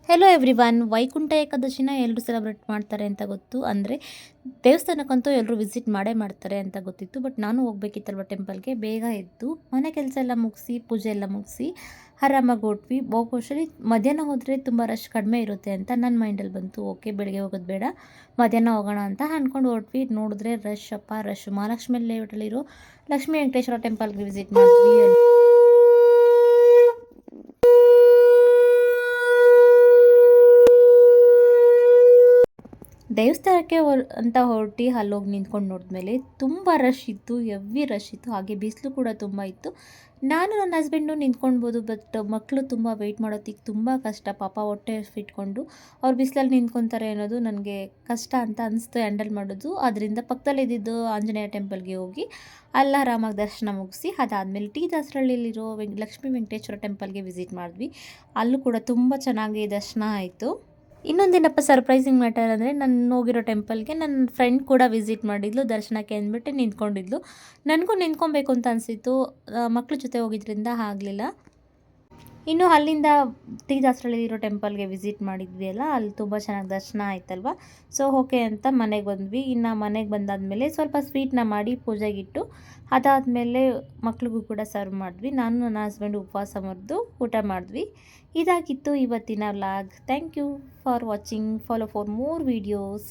Hello everyone. Vaikuntha ಏಕಾದಶಿನ ಎಲ್ಲರೂ celebrate ಮಾಡ್ತಾರೆ ಅಂತ ಗೊತ್ತು. ಅಂದರೆ ದೇವಸ್ಥಾನಕ್ಕಂತೂ ಎಲ್ಲರೂ ವಿಸಿಟ್ ಮಾಡೇ ಮಾಡ್ತಾರೆ ಅಂತ ಗೊತ್ತಿತ್ತು. ಬಟ್ ನಾನು ಹೋಗ್ಬೇಕಿತ್ತಲ್ವ ಟೆಂಪಲ್ಗೆ, ಬೇಗ ಎದ್ದು ಮನೆ ಕೆಲಸ ಎಲ್ಲ ಮುಗಿಸಿ ಪೂಜೆ ಎಲ್ಲ ಮುಗಿಸಿ ಆರಾಮಾಗಿ ಹೊರಟ್ವಿ. ಬಹುಶಃ ಮಧ್ಯಾಹ್ನ ಹೋದರೆ ತುಂಬ ರಶ್ ಕಡಿಮೆ ಇರುತ್ತೆ ಅಂತ ನನ್ನ ಮೈಂಡಲ್ಲಿ ಬಂತು. ಓಕೆ, ಬೆಳಗ್ಗೆ ಹೋಗೋದು ಬೇಡ, ಮಧ್ಯಾಹ್ನ ಹೋಗೋಣ ಅಂತ ಅಂದ್ಕೊಂಡು ಹೊರಟ್ವಿ. ನೋಡಿದ್ರೆ ರಶ್ ರಶ್. ಮಹಾಲಕ್ಷ್ಮಿ ಲೇಔಟಲ್ಲಿರೋ ಲಕ್ಷ್ಮೀ ವೆಂಕಟೇಶ್ವರ ಟೆಂಪಲ್ಗೆ ವಿಸಿಟ್ ಮಾಡಿದ್ವಿ. ದೇವಸ್ಥಾನಕ್ಕೆ ಅಂತ ಹೊರಟು ಅಲ್ಲೋಗಿ ನಿಂತ್ಕೊಂಡು ನೋಡಿದ್ಮೇಲೆ ತುಂಬ ರಶ್ ಇತ್ತು, ಹೆವಿ ರಶ್ ಇತ್ತು. ಹಾಗೆ ಬಿಸಿಲು ಕೂಡ ತುಂಬ ಇತ್ತು. ನಾನು ನನ್ನ ಹಸ್ಬೆಂಡು ನಿಂತ್ಕೊಳ್ಬೋದು, ಬಟ್ ಮಕ್ಕಳು ತುಂಬ ವೆಯ್ಟ್ ಮಾಡೋದಕ್ಕೆ ತುಂಬ ಕಷ್ಟ. ಪಾಪ ಹೊಟ್ಟೆ ಇಟ್ಕೊಂಡು ಅವ್ರು ಬಿಸಿಲಲ್ಲಿ ನಿಂತ್ಕೊತಾರೆ ಅನ್ನೋದು ನನಗೆ ಕಷ್ಟ ಅಂತ ಅನಿಸ್ತು ಹ್ಯಾಂಡಲ್ ಮಾಡೋದು. ಅದರಿಂದ ಪಕ್ಕದಲ್ಲಿ ಇದ್ದಿದ್ದು ಆಂಜನೇಯ ಟೆಂಪಲ್ಗೆ ಹೋಗಿ ಅಲ್ಲಿ ಆರಾಮಾಗಿ ದರ್ಶನ ಮುಗಿಸಿ ಅದಾದಮೇಲೆ ಟಿ ದಾಸರಳ್ಳಿಲಿರೋ ಲಕ್ಷ್ಮೀ ವೆಂಕಟೇಶ್ವರ ಟೆಂಪಲ್ಗೆ ವಿಸಿಟ್ ಮಾಡಿದ್ವಿ. ಅಲ್ಲೂ ಕೂಡ ತುಂಬ ಚೆನ್ನಾಗಿ ದರ್ಶನ ಆಯಿತು. ಇನ್ನೊಂದೇನಪ್ಪ ಸರ್ಪ್ರೈಸಿಂಗ್ ಮ್ಯಾಟರ್ ಅಂದರೆ, ನಾನು ಹೋಗಿರೋ ಟೆಂಪಲ್ಗೆ ನನ್ನ ಫ್ರೆಂಡ್ ಕೂಡ ವಿಸಿಟ್ ಮಾಡಿದ್ಲು ದರ್ಶನಕ್ಕೆ ಅಂದ್ಬಿಟ್ಟು ನಿಂತ್ಕೊಂಡಿದ್ಲು. ನನಗೂ ನಿಂತ್ಕೊಬೇಕು ಅಂತ ಅನಿಸಿತ್ತು, ಮಕ್ಳ ಜೊತೆ ಹೋಗಿದ್ರಿಂದ ಆಗಲಿಲ್ಲ. ಇನ್ನು ಅಲ್ಲಿಂದ ಟಿ ದಾಸರಳ್ಳಿರೋ ಟೆಂಪಲ್ಗೆ ವಿಸಿಟ್ ಮಾಡಿದ್ವಿ ಅಲ್ಲ, ಅಲ್ಲಿ ತುಂಬ ಚೆನ್ನಾಗಿ ದರ್ಶನ ಆಯ್ತಲ್ವ. ಸೊ ಓಕೆ ಅಂತ ಮನೆಗೆ ಬಂದ್ವಿ. ಇನ್ನು ಮನೆಗೆ ಬಂದಾದಮೇಲೆ ಸ್ವಲ್ಪ ಸ್ವೀಟ್ನ ಮಾಡಿ ಪೂಜೆಗಿಟ್ಟು ಅದಾದಮೇಲೆ ಮಕ್ಳಿಗೂ ಕೂಡ ಸರ್ವ್ ಮಾಡಿದ್ವಿ. ನಾನು ನನ್ನ ಹಸ್ಬೆಂಡು ಉಪವಾಸ ಮುರಿದು ಊಟ ಮಾಡಿದ್ವಿ. ಇದಾಗಿತ್ತು ಇವತ್ತಿನ vlog. Thank you for watching. Follow for more videos.